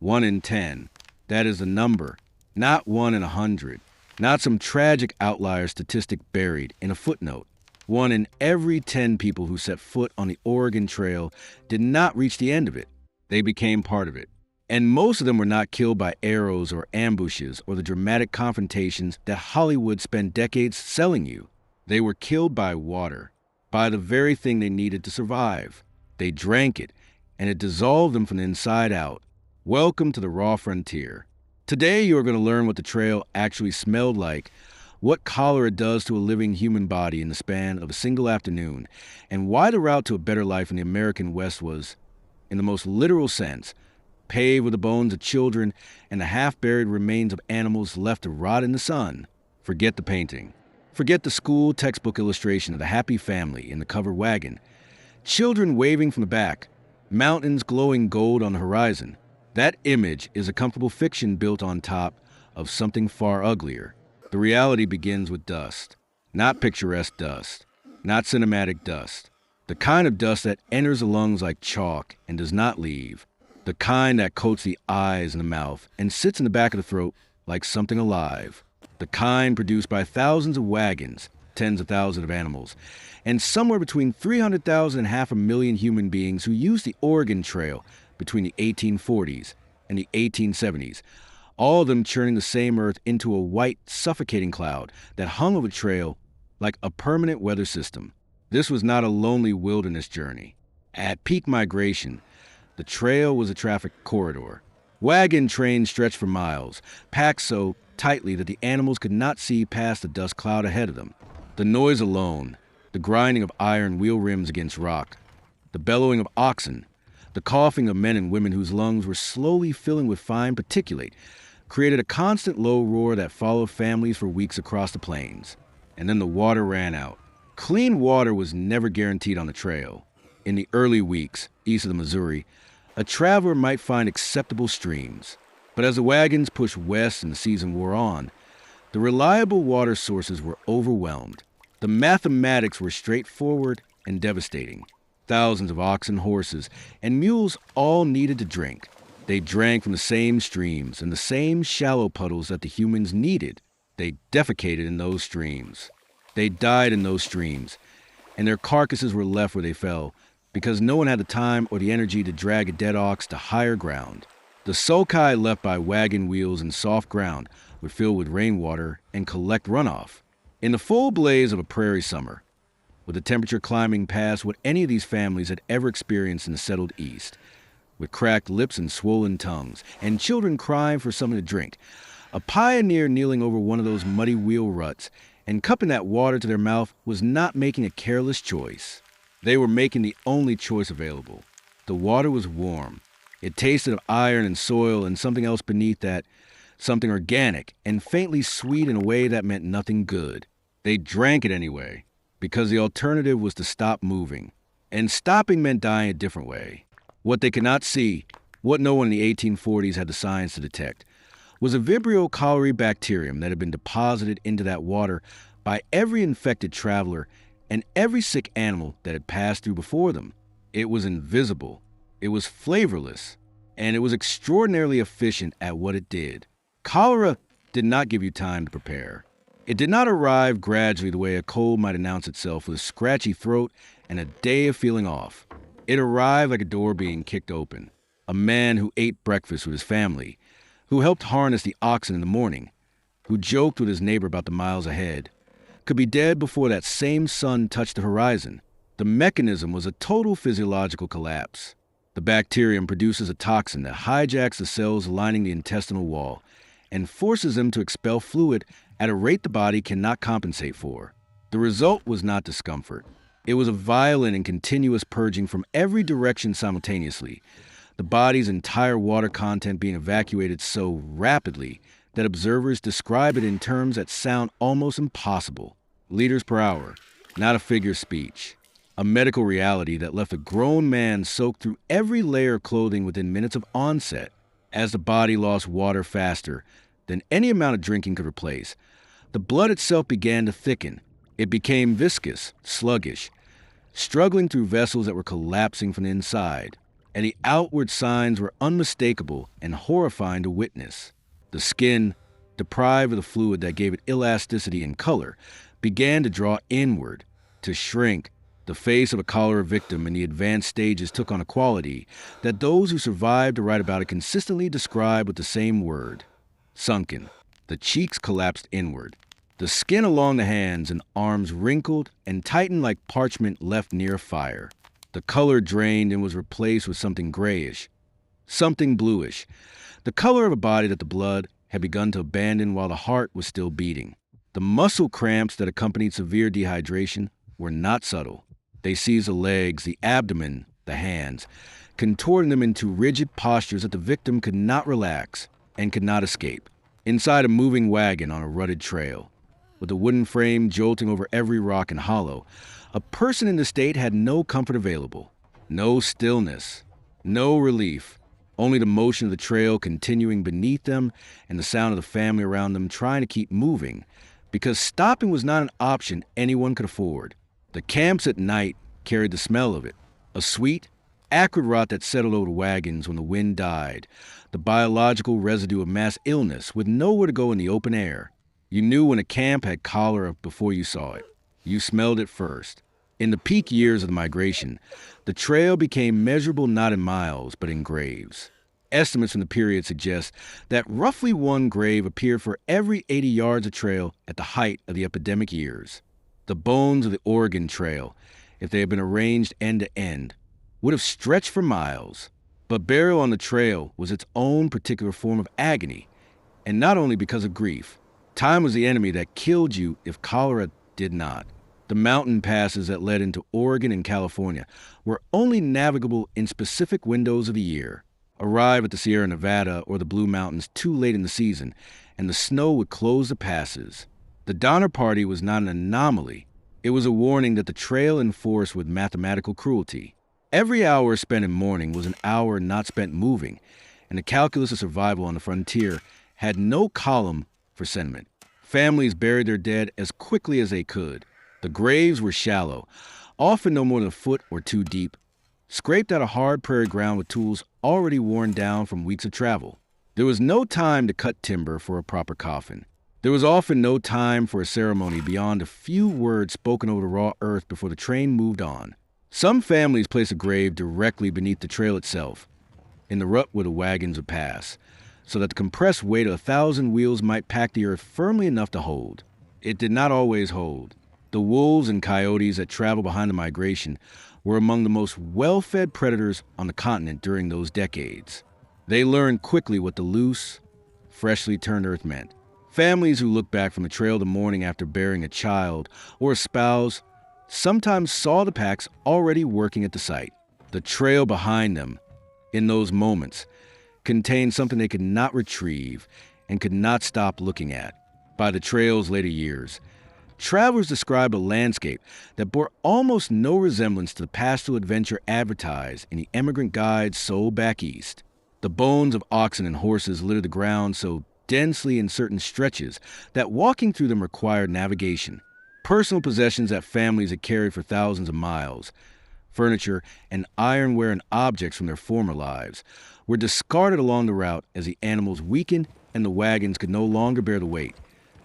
1 in 10. That is a number, not 1 in 100. Not some tragic outlier statistic buried in a footnote. 1 in every 10 people who set foot on the Oregon Trail did not reach the end of it. They became part of it. And most of them were not killed by arrows or ambushes or the dramatic confrontations that Hollywood spent decades selling you. They were killed by water, by the very thing they needed to survive. They drank it, and it dissolved them from the inside out. Welcome to the raw frontier. Today you are going to learn what the trail actually smelled like, what cholera does to a living human body in the span of a single afternoon, and why the route to a better life in the American West was, in the most literal sense, paved with the bones of children and the half-buried remains of animals left to rot in the sun. Forget the painting. Forget the school textbook illustration of the happy family in the covered wagon. Children waving from the back, mountains glowing gold on the horizon. That image is a comfortable fiction built on top of something far uglier. The reality begins with dust. Not picturesque dust. Not cinematic dust. The kind of dust that enters the lungs like chalk and does not leave. The kind that coats the eyes and the mouth and sits in the back of the throat like something alive. The kind produced by thousands of wagons, tens of thousands of animals, and somewhere between 300,000 and 500,000 human beings who used the Oregon Trail between the 1840s and the 1870s, all of them churning the same earth into a white, suffocating cloud that hung over the trail like a permanent weather system. This was not a lonely wilderness journey. At peak migration, the trail was a traffic corridor. Wagon trains stretched for miles, packed so tightly that the animals could not see past the dust cloud ahead of them. The noise alone, the grinding of iron wheel rims against rock, the bellowing of oxen, the coughing of men and women whose lungs were slowly filling with fine particulate, created a constant low roar that followed families for weeks across the plains. And then the water ran out. Clean water was never guaranteed on the trail. In the early weeks, east of the Missouri, a traveler might find acceptable streams. But as the wagons pushed west and the season wore on, the reliable water sources were overwhelmed. The mathematics were straightforward and devastating. Thousands of oxen, horses, and mules all needed to drink. They drank from the same streams and the same shallow puddles that the humans needed. They defecated in those streams. They died in those streams, and their carcasses were left where they fell because no one had the time or the energy to drag a dead ox to higher ground. The sulci left by wagon wheels and soft ground would fill with rainwater and collect runoff. In the full blaze of a prairie summer, with the temperature climbing past what any of these families had ever experienced in the settled East, with cracked lips and swollen tongues, and children crying for something to drink, a pioneer kneeling over one of those muddy wheel ruts and cupping that water to their mouth was not making a careless choice. They were making the only choice available. The water was warm. It tasted of iron and soil and something else beneath that, something organic and faintly sweet in a way that meant nothing good. They drank it anyway, because the alternative was to stop moving. And stopping meant dying a different way. What they could not see, what no one in the 1840s had the science to detect, was a Vibrio cholerae bacterium that had been deposited into that water by every infected traveler and every sick animal that had passed through before them. It was invisible, it was flavorless, and it was extraordinarily efficient at what it did. Cholera did not give you time to prepare. It did not arrive gradually the way a cold might announce itself with a scratchy throat and a day of feeling off. It arrived like a door being kicked open. A man who ate breakfast with his family, who helped harness the oxen in the morning, who joked with his neighbor about the miles ahead, could be dead before that same sun touched the horizon. The mechanism was a total physiological collapse. The bacterium produces a toxin that hijacks the cells lining the intestinal wall and forces them to expel fluid at a rate the body cannot compensate for. The result was not discomfort. It was a violent and continuous purging from every direction simultaneously, the body's entire water content being evacuated so rapidly that observers describe it in terms that sound almost impossible. Liters per hour, not a figure of speech. A medical reality that left a grown man soaked through every layer of clothing within minutes of onset. As the body lost water faster than any amount of drinking could replace, the blood itself began to thicken. It became viscous, sluggish, struggling through vessels that were collapsing from the inside. and the outward signs were unmistakable and horrifying to witness. The skin, deprived of the fluid that gave it elasticity and color, began to draw inward, to shrink. The face of a cholera victim in the advanced stages took on a quality that those who survived to write about it consistently describe with the same word: sunken. The cheeks collapsed inward. The skin along the hands and arms wrinkled and tightened like parchment left near a fire. The color drained and was replaced with something grayish, something bluish, the color of a body that the blood had begun to abandon while the heart was still beating. The muscle cramps that accompanied severe dehydration were not subtle. They seized the legs, the abdomen, the hands, contorting them into rigid postures that the victim could not relax and could not escape. Inside a moving wagon on a rutted trail, with a wooden frame jolting over every rock and hollow, a person in the state had no comfort available, no stillness, no relief, only the motion of the trail continuing beneath them and the sound of the family around them trying to keep moving, because stopping was not an option anyone could afford. The camps at night carried the smell of it, a sweet, acrid rot that settled over the wagons when the wind died, the biological residue of mass illness with nowhere to go in the open air. You knew when a camp had cholera before you saw it. You smelled it first. In the peak years of the migration, the trail became measurable not in miles, but in graves. Estimates from the period suggest that roughly one grave appeared for every 80 yards of trail at the height of the epidemic years. The bones of the Oregon Trail, if they had been arranged end to end, would have stretched for miles. But burial on the trail was its own particular form of agony, and not only because of grief. Time was the enemy that killed you if cholera did not. The mountain passes that led into Oregon and California were only navigable in specific windows of the year. Arrive at the Sierra Nevada or the Blue Mountains too late in the season, and the snow would close the passes. The Donner Party was not an anomaly. It was a warning that the trail enforced with mathematical cruelty. Every hour spent in mourning was an hour not spent moving, and the calculus of survival on the frontier had no column for sentiment. Families buried their dead as quickly as they could. The graves were shallow, often no more than a foot or two deep, scraped out of hard prairie ground with tools already worn down from weeks of travel. There was no time to cut timber for a proper coffin. There was often no time for a ceremony beyond a few words spoken over the raw earth before the train moved on. Some families placed a grave directly beneath the trail itself, in the rut where the wagons would pass, so that the compressed weight of 1,000 wheels might pack the earth firmly enough to hold. It did not always hold. The wolves and coyotes that traveled behind the migration were among the most well-fed predators on the continent during those decades. They learned quickly what the loose, freshly turned earth meant. Families who looked back from the trail the morning after burying a child or a spouse sometimes saw the packs already working at the site. The trail behind them, in those moments, contained something they could not retrieve and could not stop looking at. By the trail's later years, travelers described a landscape that bore almost no resemblance to the pastoral adventure advertised in the emigrant guides sold back east. The bones of oxen and horses littered the ground so densely in certain stretches that walking through them required navigation. Personal possessions that families had carried for thousands of miles, furniture and ironware and objects from their former lives, were discarded along the route as the animals weakened and the wagons could no longer bear the weight,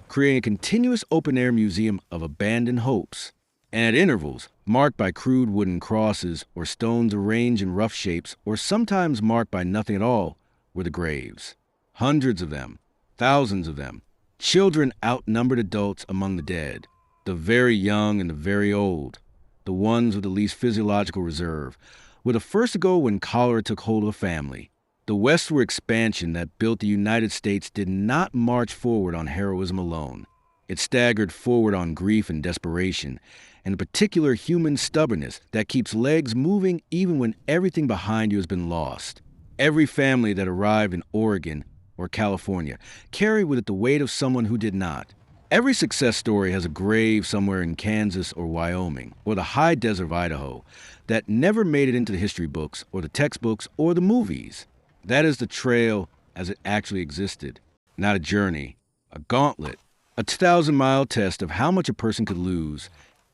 creating a continuous open-air museum of abandoned hopes. And at intervals, marked by crude wooden crosses or stones arranged in rough shapes or sometimes marked by nothing at all, were the graves. Hundreds of them, thousands of them. Children outnumbered adults among the dead, the very young and the very old, the ones with the least physiological reserve, were the first to go when cholera took hold of a family. The westward expansion that built the United States did not march forward on heroism alone. It staggered forward on grief and desperation, and a particular human stubbornness that keeps legs moving even when everything behind you has been lost. Every family that arrived in Oregon or California carried with it the weight of someone who did not. Every success story has a grave somewhere in Kansas or Wyoming or the high desert of Idaho that never made it into the history books or the textbooks or the movies. That is the trail as it actually existed, not a journey, a gauntlet, a 2,000-mile test of how much a person could lose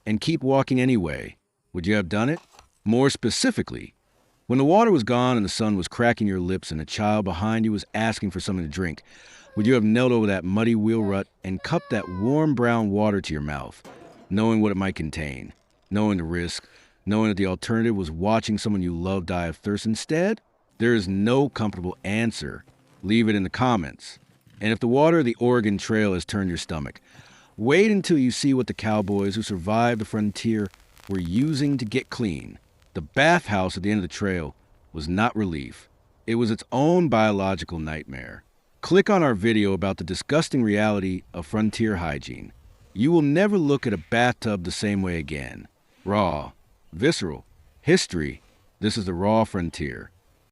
and keep walking anyway. Would you have done it? More specifically, When the water was gone and the sun was cracking your lips and a child behind you was asking for something to drink, would you have knelt over that muddy wheel rut and cupped that warm brown water to your mouth, knowing what it might contain, knowing the risk, knowing that the alternative was watching someone you love die of thirst instead? There is no comfortable answer. Leave it in the comments. And if the water of the Oregon Trail has turned your stomach, wait until you see what the cowboys who survived the frontier were using to get clean. The bathhouse at the end of the trail was not relief. It was its own biological nightmare. Click on our video about the disgusting reality of frontier hygiene. You will never look at a bathtub the same way again. Raw, visceral, history. This is the raw frontier.